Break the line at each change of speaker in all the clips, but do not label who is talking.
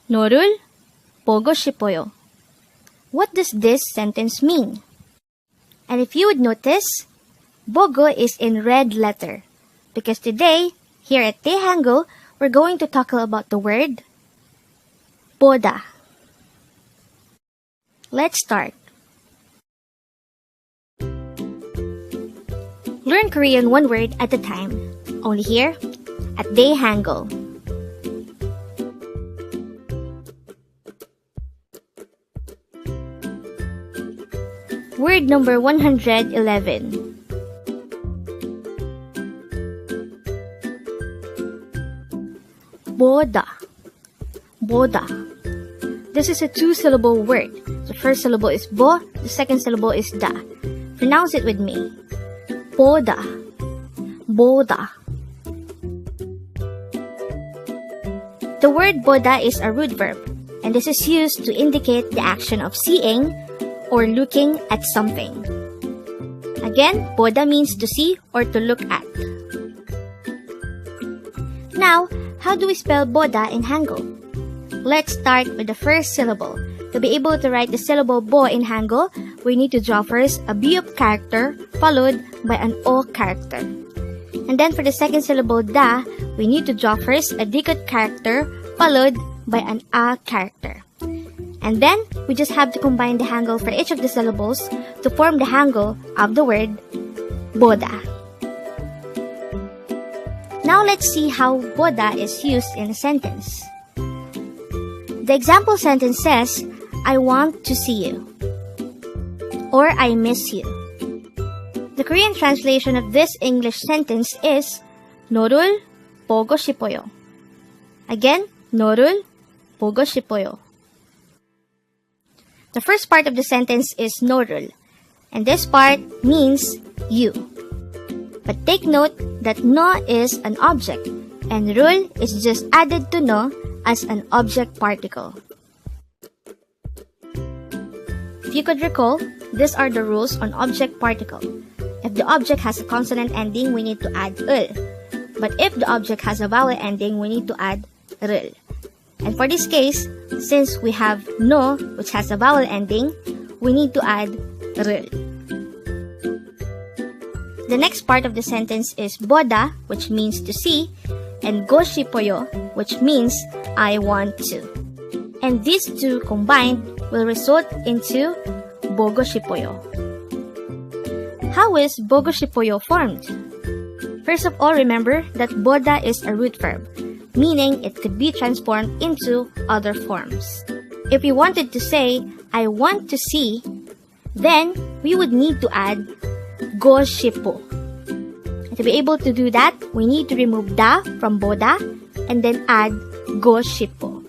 노를 보고 싶어요. What does this sentence mean? And if you would notice, bogo is in red letter because today, here at Dae-Hangul, we're going to talk about the word BODA. Let's start. Learn Korean one word at a time, only here at Dae-Hangul. Word number 111. BODA. BODA. This is a two-syllable word. The first syllable is bo, the second syllable is da. Pronounce it with me. BODA. BODA. The word BODA is a root verb, and this is used to indicate the action of seeing or looking at something. Again, BODA means to see or to look at. Now, how do we spell BODA in Hangul? Let's start with the first syllable. To be able to write the syllable bo in Hangul, we need to draw first a biop character followed by an o character. And then for the second syllable da, we need to draw first a dikot character followed by an a character. And then, we just have to combine the Hangul for each of the syllables to form the Hangul of the word BODA. Now let's see how BODA is used in a sentence. The example sentence says, I want to see you, or I miss you. The Korean translation of this English sentence is 너를 보고 싶어요. Again, 너를 보고 싶어요. The first part of the sentence is 너를, and this part means you. But take note that no is an object, and 를 is just added to no as an object particle. If you could recall, these are the rules on object particle. If the object has a consonant ending, we need to add ul. But if the object has a vowel ending, we need to add 를. And for this case, since we have no, which has a vowel ending, we need to add 를. The next part of the sentence is BODA, which means to see, and go 싶어요, which means I want to. And these two combined will result into 보고 싶어요. How is 보고 싶어요 formed? First of all, remember that BODA is a root verb, meaning it could be transformed into other forms. If we wanted to say, I want to see, then we would need to add go 싶어. To be able to do that, we need to remove da from BODA and then add go 싶어.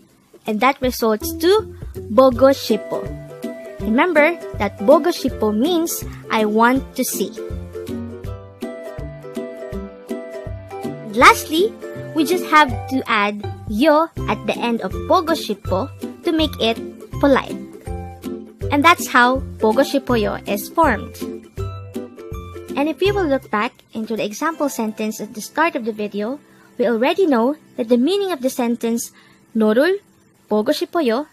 And that results to 보고 싶어. Remember that 보고 싶어 means I want to see. Lastly, we just have to add yo at the end of 보고 싶어 to make it polite. And that's how 보고 싶어요 is formed. And if we will look back into the example sentence at the start of the video, we already know that the meaning of the sentence 너를 보고 싶어요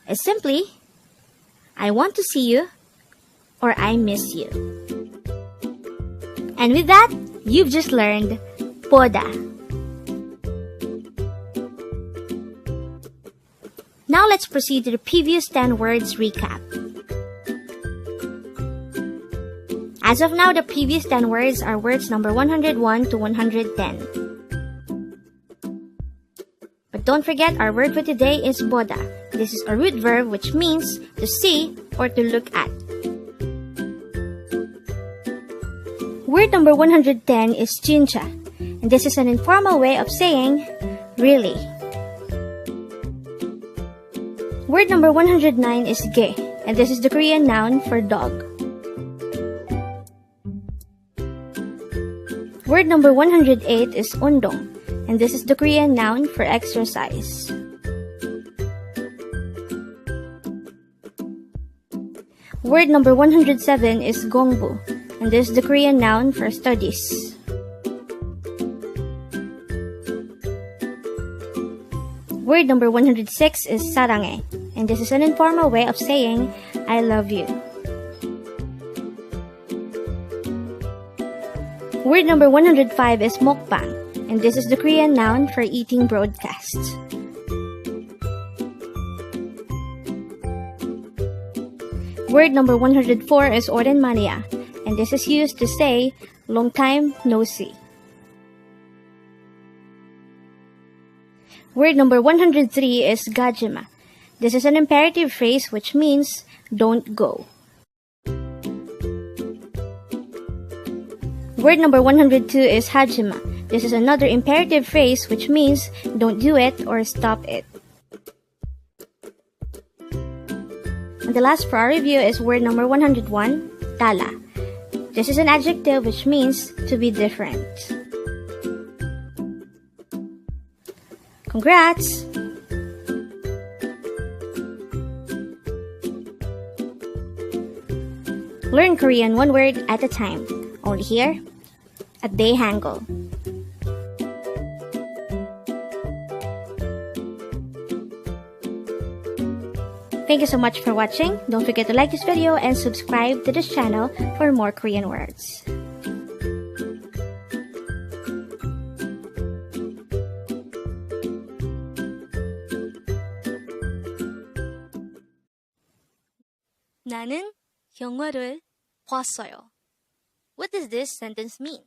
is simply I want to see you or I miss you. And with that, you've just learned BODA. Now let's proceed to the previous 10 words recap. As of now, the previous 10 words are words number 101 to 110. But don't forget, our word for today is BODA. This is a root verb which means to see or to look at. Word number 110 is 진짜, and this is an informal way of saying really. Word number 109 is 개, and this is the Korean noun for dog. Word number 108 is 운동, and this is the Korean noun for exercise. Word number 107 is 공부, and this is the Korean noun for studies. Word number 106 is sarange, and this is an informal way of saying I love you. Word number 105 is mukbang, and this is the Korean noun for eating broadcasts. Word number 104 is orenmania, and this is used to say long time no see. Word number 103 is gajima. This is an imperative phrase which means don't go. Word number 102 is hajima. This is another imperative phrase which means don't do it or stop it. And the last for our review is word number 101, tala. This is an adjective which means to be different. Congrats! Learn Korean one word at a time, only here at Dae-Hangul. Thank you so much for watching. Don't forget to like this video and subscribe to this channel for more Korean words. 나는 영화를 봤어요. What does this sentence mean?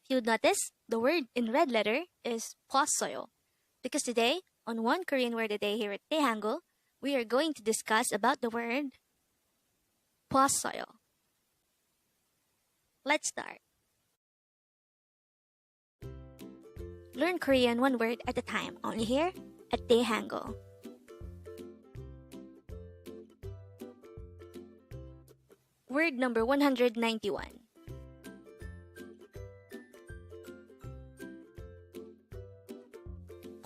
If you notice, the word in red letter is 봤어요. Because today, on One Korean Word a Day here at Dae-Hangul, we are going to discuss about the word 봤어요. Let's start. Learn Korean one word at a time, only here at Dae-Hangul. Word number 191.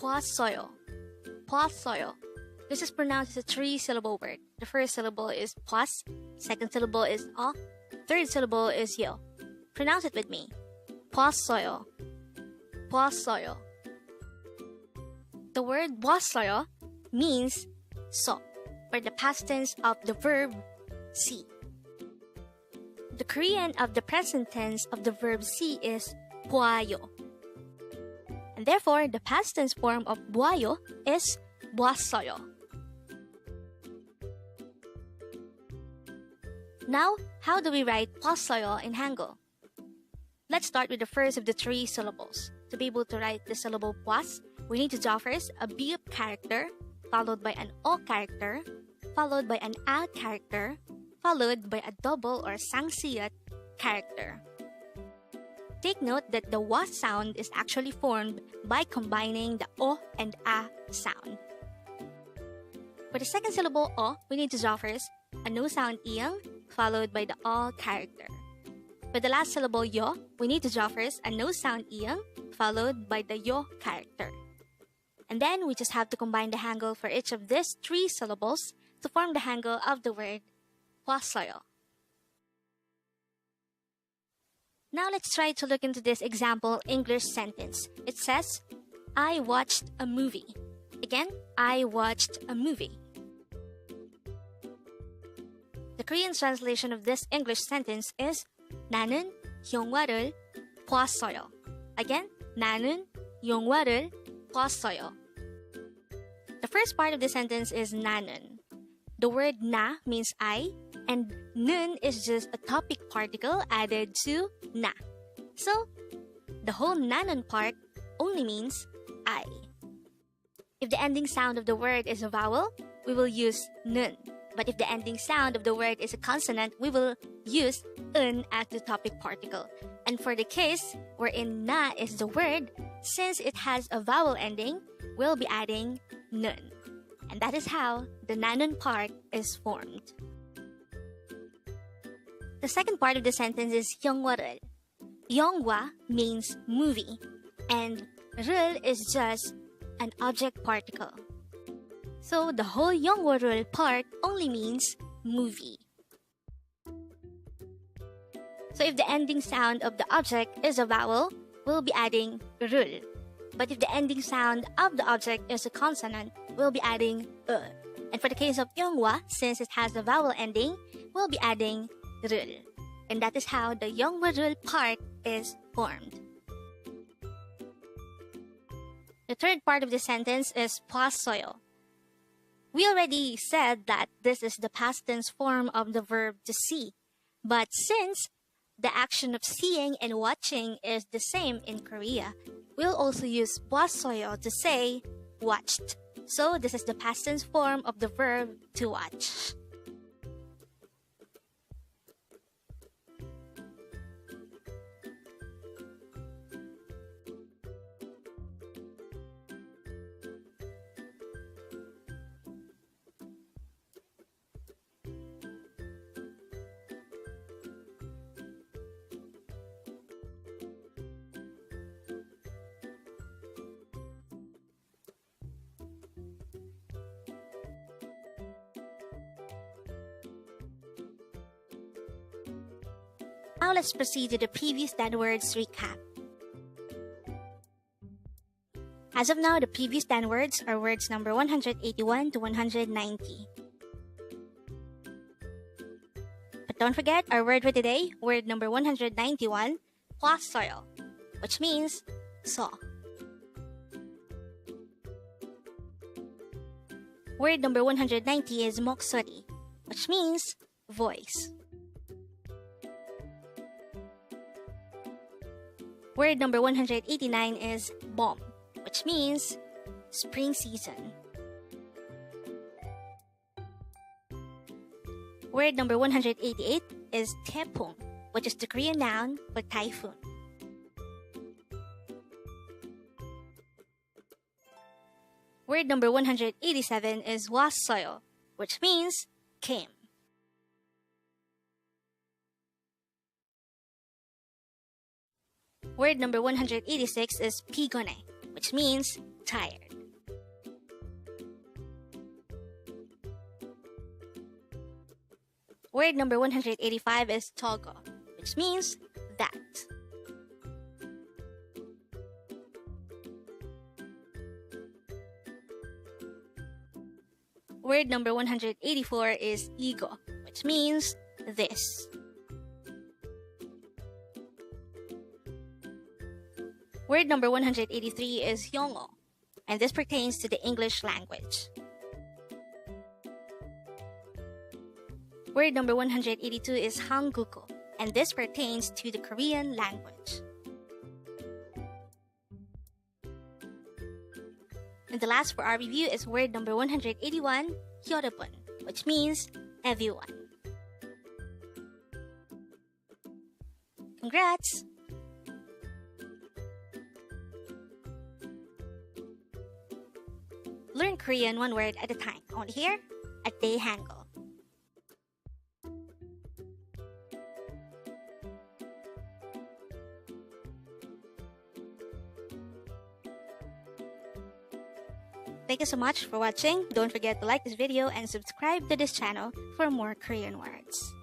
봤어요. 봤어요. This is pronounced as a three-syllable word. The first syllable is pas, second syllable is third syllable is yo. Pronounce it with me. 봤어요. 봤어요. The word 봤어요 means saw, or the past tense of the verb see. The Korean of the present tense of the verb see is 보아요. And therefore, the past tense form of 보아요 is 보았어요. Now, how do we write 봤어요 in Hangul? Let's start with the first of the three syllables. To be able to write the syllable 보았, we need to draw first a beep character, followed by an o character, followed by an a character, followed by a double or sangsiyat character. Take note that the wa sound is actually formed by combining the o and a sound. For the second syllable o, we need to draw first a no sound iyang, followed by the o character. For the last syllable yo, we need to draw first a no sound iyang, followed by the yo character. And then we just have to combine the hangul for each of these three syllables to form the hangul of the word 봤어요. Now let's try to look into this example English sentence. It says, I watched a movie. Again, I watched a movie. The Korean translation of this English sentence is 나는 영화를 봤어요. Again, 나는 영화를 봤어요. The first part of the sentence is 나는. The word na means I, and 는 is just a topic particle added to na. So, the whole na는 part only means I. If the ending sound of the word is a vowel, we will use 는. But if the ending sound of the word is a consonant, we will use un as the topic particle. And for the case wherein na is the word, since it has a vowel ending, we'll be adding nun. And that is how the nanon part is formed. The second part of the sentence is 영화를. 영화 means movie, and 를 is just an object particle. So the whole 영화를 part only means movie. So if the ending sound of the object is a vowel, we'll be adding 를. But if the ending sound of the object is a consonant, we'll be adding And for the case of Yongwa, since it has a vowel ending, we'll be adding rul. And that is how the Yongwa rul part is formed. The third part of the sentence is bwasseoyo. We already said that this is the past tense form of the verb to see. But since the action of seeing and watching is the same in Korea, we'll also use bwasseoyo to say watched. So this is the past tense form of the verb to watch. Now let's proceed to the previous 10 words recap. As of now, the previous 10 words are words number 181 to 190. But don't forget our word for today, word number 191, bwasseoyo, which means saw. Word number 190 is moksori, which means voice. Word number 189 is bomb, which means spring season. Word number 188 is taepong, which is the Korean noun for typhoon. Word number 187 is wasseoyo, which means came. Word number 186 is pigone, which means tired. Word number 185 is togo, which means that. Word number 184 is ego, which means this. Word number 183 is yongo, and this pertains to the English language. Word number 182 is hangugo, and this pertains to the Korean language. And the last for our review is word number 181, yorobun, which means everyone. Congrats! Learn Korean one word at a time, only here at Dae-Hangul. Thank you so much for watching. Don't forget to like this video and subscribe to this channel for more Korean words.